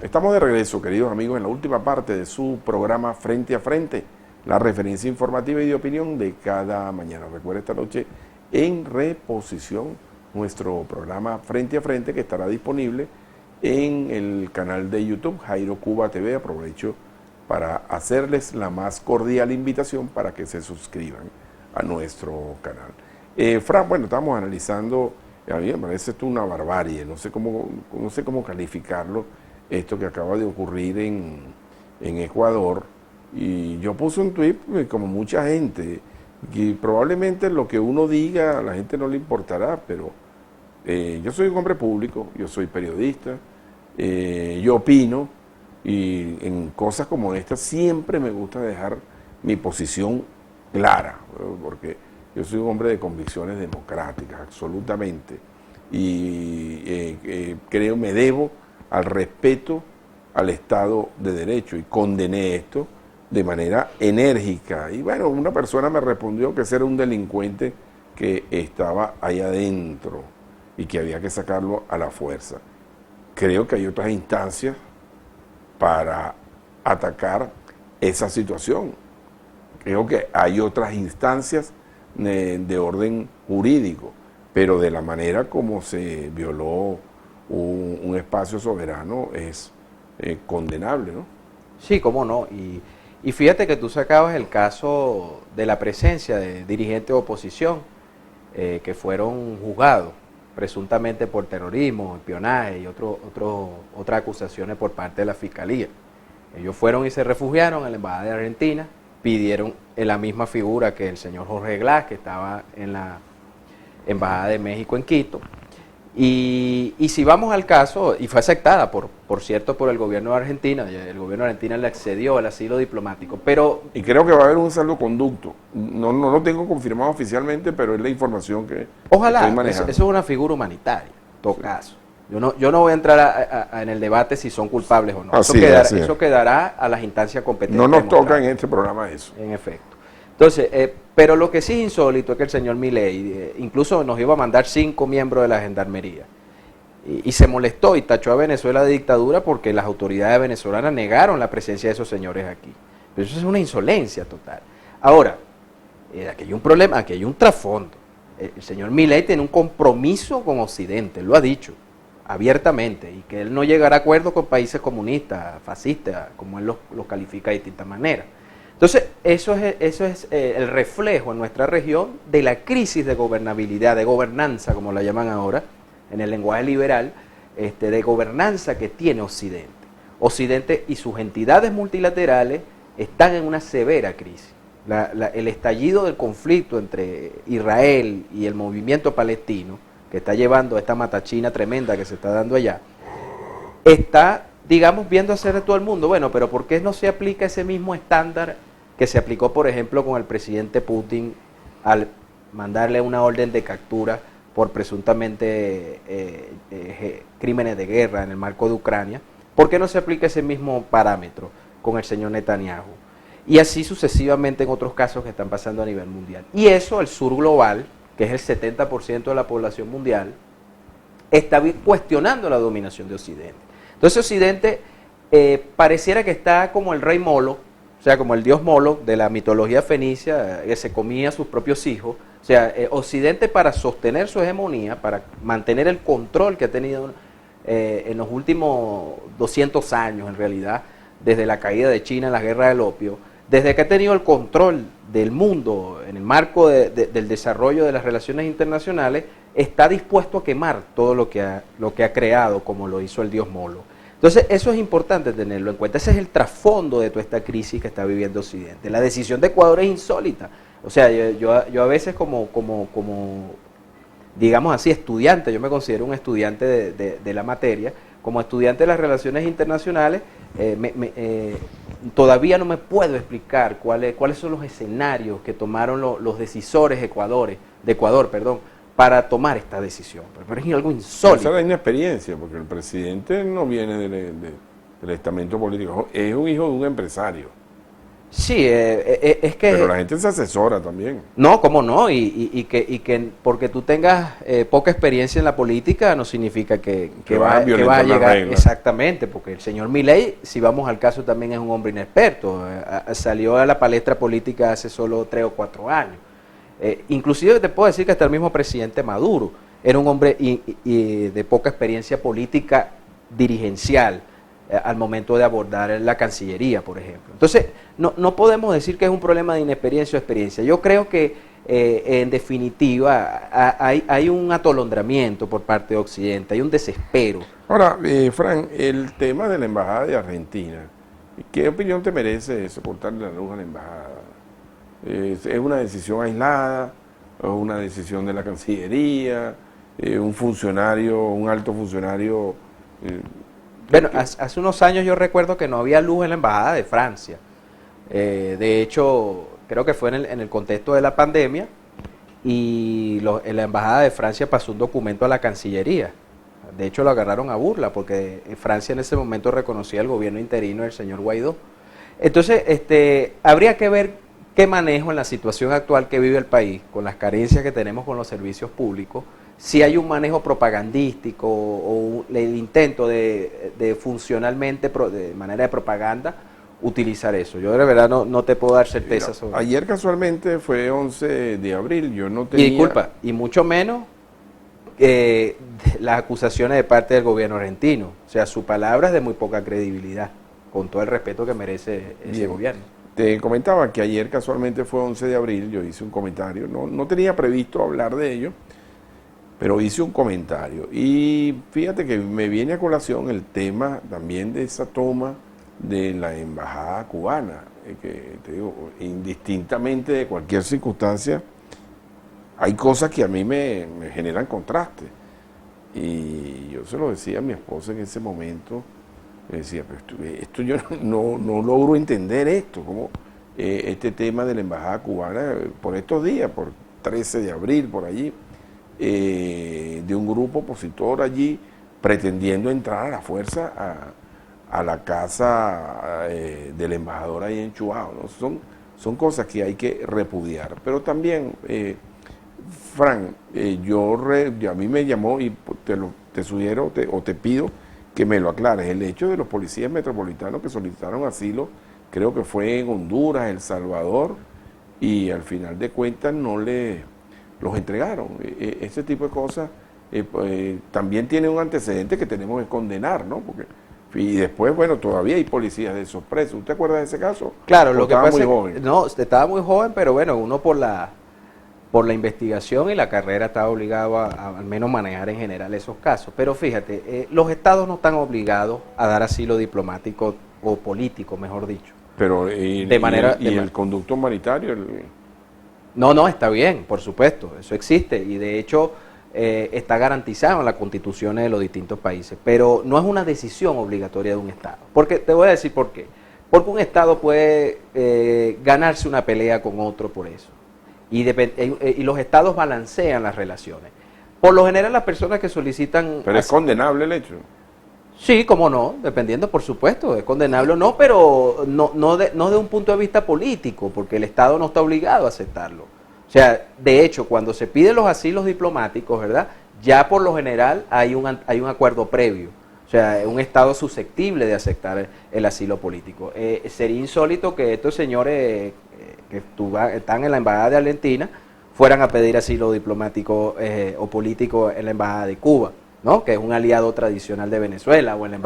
Estamos de regreso, queridos amigos, en la última parte de su programa Frente a Frente, la referencia informativa y de opinión de cada mañana. Recuerda esta noche en reposición nuestro programa Frente a Frente, que estará disponible en el canal de YouTube Jairo Cuba TV. Aprovecho para hacerles la más cordial invitación para que se suscriban a nuestro canal. Fran, bueno, estamos analizando, a mí me parece esto una barbarie, no sé cómo calificarlo, esto que acaba de ocurrir en Ecuador, y yo puse un tuit, como mucha gente, y probablemente lo que uno diga a la gente no le importará, pero yo soy un hombre público, yo soy periodista, yo opino, y en cosas como esta siempre me gusta dejar mi posición clara, porque yo soy un hombre de convicciones democráticas, absolutamente, y creo, me debo al respeto al Estado de Derecho, y condené esto de manera enérgica. Y bueno, una persona me respondió que ese era un delincuente que estaba ahí adentro y que había que sacarlo a la fuerza. Creo que hay otras instancias para atacar esa situación. Creo que hay otras instancias de orden jurídico, pero de la manera como se violó un espacio soberano es condenable, ¿no? Sí, cómo no. Y fíjate que tú sacabas el caso de la presencia de dirigentes de oposición que fueron juzgados presuntamente por terrorismo, espionaje y otras acusaciones por parte de la Fiscalía. Ellos fueron y se refugiaron en la Embajada de Argentina, pidieron en la misma figura que el señor Jorge Glass, que estaba en la Embajada de México en Quito. Y si vamos al caso, y fue aceptada, por cierto, por el gobierno de Argentina, el gobierno de Argentina le accedió al asilo diplomático, pero... Y creo que va a haber un salvoconducto, no lo tengo confirmado oficialmente, pero es la información que ojalá, estoy manejando. Eso es una figura humanitaria, en todo caso. Yo no voy a entrar en el debate si son culpables o no. Eso quedará a las instancias competentes. No nos toca en este programa eso. En efecto. Entonces, pero lo que sí es insólito es que el señor Milei incluso nos iba a mandar 5 miembros de la gendarmería y se molestó y tachó a Venezuela de dictadura porque las autoridades venezolanas negaron la presencia de esos señores aquí. Pero eso es una insolencia total. Ahora, aquí hay un problema, aquí hay un trasfondo. El señor Milei tiene un compromiso con Occidente, lo ha dicho abiertamente, y que él no llegará a acuerdos con países comunistas, fascistas, como él los califica de distintas maneras. Entonces, eso es el reflejo en nuestra región de la crisis de gobernabilidad, de gobernanza, como la llaman ahora, en el lenguaje liberal, de gobernanza que tiene Occidente. Occidente y sus entidades multilaterales están en una severa crisis. El estallido del conflicto entre Israel y el movimiento palestino, que está llevando esta matachina tremenda que se está dando allá, está, digamos, viendo hacer de todo el mundo. Bueno, pero ¿por qué no se aplica ese mismo estándar que se aplicó, por ejemplo, con el presidente Putin al mandarle una orden de captura por presuntamente crímenes de guerra en el marco de Ucrania? ¿Por qué no se aplica ese mismo parámetro con el señor Netanyahu? Y así sucesivamente en otros casos que están pasando a nivel mundial. Y eso, el sur global, que es el 70% de la población mundial, está cuestionando la dominación de Occidente. Entonces Occidente pareciera que está como el rey Molo, o sea, como el dios Molo de la mitología fenicia, que se comía a sus propios hijos. O sea, Occidente, para sostener su hegemonía, para mantener el control que ha tenido en los últimos 200 años, en realidad, desde la caída de China en la guerra del opio, desde que ha tenido el control del mundo en el marco del desarrollo de las relaciones internacionales, está dispuesto a quemar todo lo que ha creado, como lo hizo el dios Molo. Entonces, eso es importante tenerlo en cuenta. Ese es el trasfondo de toda esta crisis que está viviendo Occidente. La decisión de Ecuador es insólita. O sea, yo a veces como digamos así, estudiante, yo me considero un estudiante de la materia, como estudiante de las relaciones internacionales, todavía no me puedo explicar cuáles son los escenarios que tomaron los decisores de Ecuador, para tomar esta decisión. Pero es algo insólito. Esa es una experiencia, porque el presidente no viene del estamento político, es un hijo de un empresario. Sí, es que... Pero la gente se asesora también. No, cómo no, y que porque tú tengas poca experiencia en la política no significa que vas a violentar las llegar reglas. exactamente, porque el señor Milei, si vamos al caso, también es un hombre inexperto, salió a la palestra política hace solo 3 o 4 años. Inclusive te puedo decir que hasta el mismo presidente Maduro era un hombre de poca experiencia política dirigencial al momento de abordar la Cancillería, por ejemplo. Entonces, no podemos decir que es un problema de inexperiencia o experiencia. Yo creo que, en definitiva, hay un atolondramiento por parte de Occidente, hay un desespero. Ahora, Fran, el tema de la Embajada de Argentina, ¿qué opinión te merece eso, cortarle la luz a la Embajada? ¿Es una decisión aislada? ¿O una decisión de la Cancillería? ¿Un funcionario, un alto funcionario? Bueno, hace unos años yo recuerdo que no había luz en la Embajada de Francia. De hecho, creo que fue en el contexto de la pandemia y en la Embajada de Francia pasó un documento a la Cancillería. De hecho, lo agarraron a burla porque Francia en ese momento reconocía el gobierno interino del señor Guaidó. Entonces, habría que ver qué manejo en la situación actual que vive el país, con las carencias que tenemos con los servicios públicos, si hay un manejo propagandístico o el intento de funcionalmente, de manera de propaganda, utilizar eso. Yo de verdad no te puedo dar certeza sobre eso. Ayer casualmente fue 11 de abril, yo no tenía... Y disculpa, y mucho menos las acusaciones de parte del gobierno argentino. O sea, su palabra es de muy poca credibilidad, con todo el respeto que merece ese gobierno. Te comentaba que ayer casualmente fue 11 de abril, yo hice un comentario, no tenía previsto hablar de ello, pero hice un comentario. Y fíjate que me viene a colación el tema también de esa toma de la embajada cubana, que te digo, indistintamente de cualquier circunstancia, hay cosas que a mí me generan contraste. Y yo se lo decía a mi esposa en ese momento, me decía, pero esto yo no logro entender esto, como este tema de la embajada cubana por estos días, por 13 de abril, por allí, de un grupo opositor allí pretendiendo entrar a la fuerza a la casa del embajador ahí en Chuao, ¿no? Son cosas que hay que repudiar, pero también, Fran, a mí me llamó y te sugiero o te pido que me lo aclares, el hecho de los policías metropolitanos que solicitaron asilo, creo que fue en Honduras, El Salvador, y al final de cuentas los entregaron. Ese tipo de cosas también tiene un antecedente que tenemos que condenar, ¿no? Y después, bueno, todavía hay policías de esos presos. ¿Usted acuerda de ese caso? Claro, lo que pasa muy es joven? que, no, estaba muy joven, pero bueno, uno por la investigación y la carrera estaba obligado a al menos manejar en general esos casos. Pero fíjate, los estados no están obligados a dar asilo diplomático o político, mejor dicho. Pero el conducto humanitario... No, está bien, por supuesto, eso existe y de hecho está garantizado en las constituciones de los distintos países, pero no es una decisión obligatoria de un Estado. Porque te voy a decir por qué. Porque un Estado puede ganarse una pelea con otro por eso. Y los Estados balancean las relaciones. Por lo general las personas que solicitan... Pero es condenable el hecho. Sí, cómo no, dependiendo, por supuesto, es condenable o no, pero no de un punto de vista político, porque el Estado no está obligado a aceptarlo. O sea, de hecho, cuando se piden los asilos diplomáticos, ¿verdad? Ya por lo general hay un acuerdo previo. O sea, un Estado susceptible de aceptar el asilo político. Sería insólito que estos señores que están en la Embajada de Argentina fueran a pedir asilo diplomático o político en la Embajada de Cuba, ¿no? Que es un aliado tradicional de Venezuela, o en la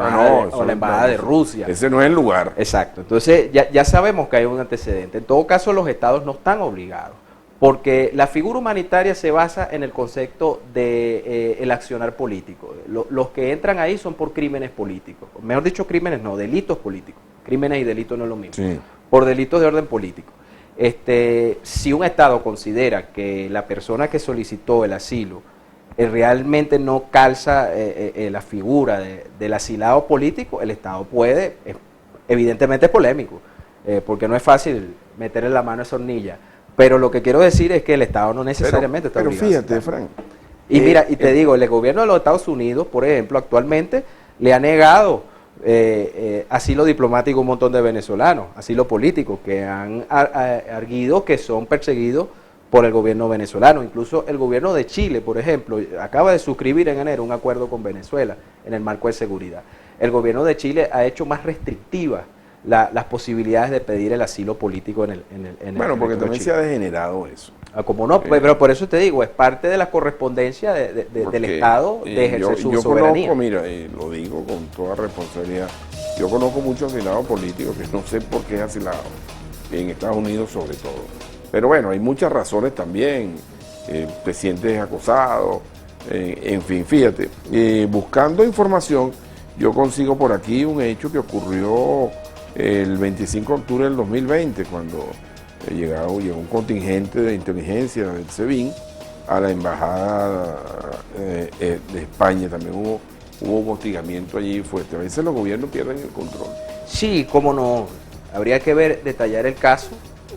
embajada de Rusia. Ese no es el lugar. Exacto. Entonces ya sabemos que hay un antecedente. En todo caso, los estados no están obligados, porque la figura humanitaria se basa en el concepto de el accionar político. Los que entran ahí son por crímenes políticos. Mejor dicho, crímenes no, delitos políticos. Crímenes y delitos no es lo mismo. Sí. Por delitos de orden político. Si un estado considera que la persona que solicitó el asilo realmente no calza la figura del asilado político, el Estado puede, evidentemente es polémico, porque no es fácil meterle la mano a esa hornilla, pero lo que quiero decir es que el Estado no necesariamente está obligado. Pero fíjate, Frank. Y mira, te digo, el gobierno de los Estados Unidos, por ejemplo, actualmente le ha negado asilo diplomático un montón de venezolanos, asilo político, que han arguido que son perseguidos por el gobierno venezolano. Incluso el gobierno de Chile, por ejemplo, acaba de suscribir en enero un acuerdo con Venezuela en el marco de seguridad. El gobierno de Chile ha hecho más restrictivas las posibilidades de pedir el asilo político en el bueno, porque también Chile. se ha degenerado eso. Como no, pero por eso te digo, es parte de la correspondencia del Estado de ejercer su soberanía. Conozco, mira, y lo digo con toda responsabilidad, yo conozco muchos asilados políticos que no sé por qué es asilado, en Estados Unidos sobre todo. Pero bueno, hay muchas razones también, te sientes acosado, en fin, fíjate, buscando información, yo consigo por aquí un hecho que ocurrió el 25 de octubre del 2020, cuando llegó un contingente de inteligencia del SEBIN a la embajada de España. También hubo un hostigamiento allí fuerte. A veces los gobiernos pierden el control. Sí, cómo no. Habría que detallar el caso,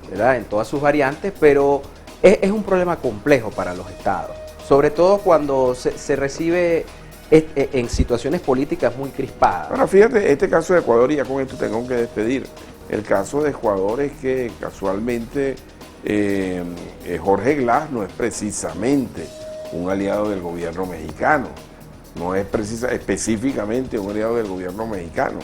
¿verdad?, en todas sus variantes, pero es un problema complejo para los estados, sobre todo cuando se recibe en situaciones políticas muy crispadas. Ahora fíjate, este caso de Ecuador, y ya con esto tengo que despedir. El caso de Ecuador es que casualmente Jorge Glass no es precisamente un aliado del gobierno mexicano, no es específicamente un aliado del gobierno mexicano.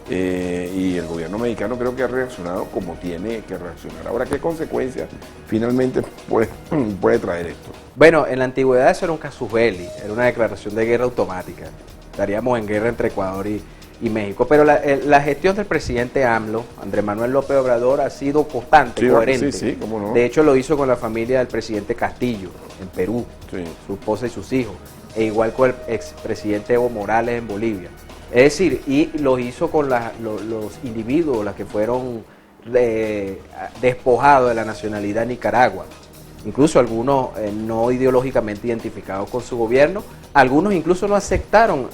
Y el gobierno mexicano creo que ha reaccionado como tiene que reaccionar. Ahora, ¿qué consecuencias finalmente puede traer esto? Bueno, en la antigüedad eso era un casus belli, era una declaración de guerra automática. Estaríamos en guerra entre Ecuador y México. Pero la gestión del presidente AMLO, Andrés Manuel López Obrador, ha sido constante, coherente. Sí, cómo no. De hecho, lo hizo con la familia del presidente Castillo, en Perú, Sí. su esposa y sus hijos. E igual con el expresidente Evo Morales en Bolivia. Es decir, y lo hizo con los individuos, los que fueron despojados de la nacionalidad en Nicaragua. Incluso algunos no ideológicamente identificados con su gobierno, algunos incluso no aceptaron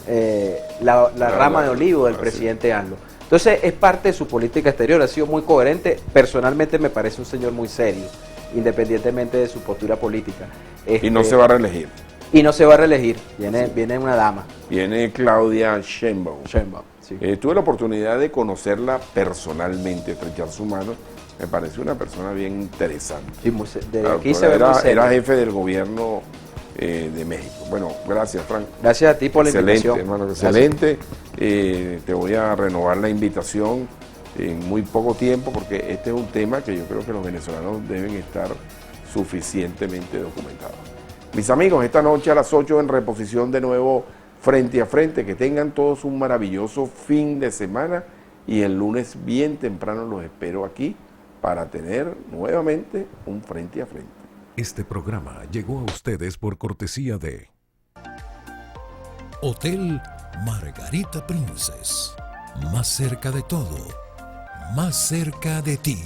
la rama de olivo del presidente AMLO. Entonces es parte de su política exterior, ha sido muy coherente. Personalmente me parece un señor muy serio, independientemente de su postura política. Y no se va a reelegir. Y no se va a reelegir, viene una dama. Viene Claudia Sheinbaum. Sí. Tuve la oportunidad de conocerla personalmente, estrechar su mano. Me pareció una persona bien interesante. Sí, Claro, era jefe del gobierno de México. Bueno, gracias, Frank. Gracias a ti por la invitación. Hermano, excelente. Te voy a renovar la invitación en muy poco tiempo, porque este es un tema que yo creo que los venezolanos deben estar suficientemente documentados. Mis amigos, esta noche a las 8 en reposición de nuevo Frente a Frente. Que tengan todos un maravilloso fin de semana y el lunes bien temprano los espero aquí para tener nuevamente un Frente a Frente. Este programa llegó a ustedes por cortesía de Hotel Margarita Princess. Más cerca de todo, más cerca de ti.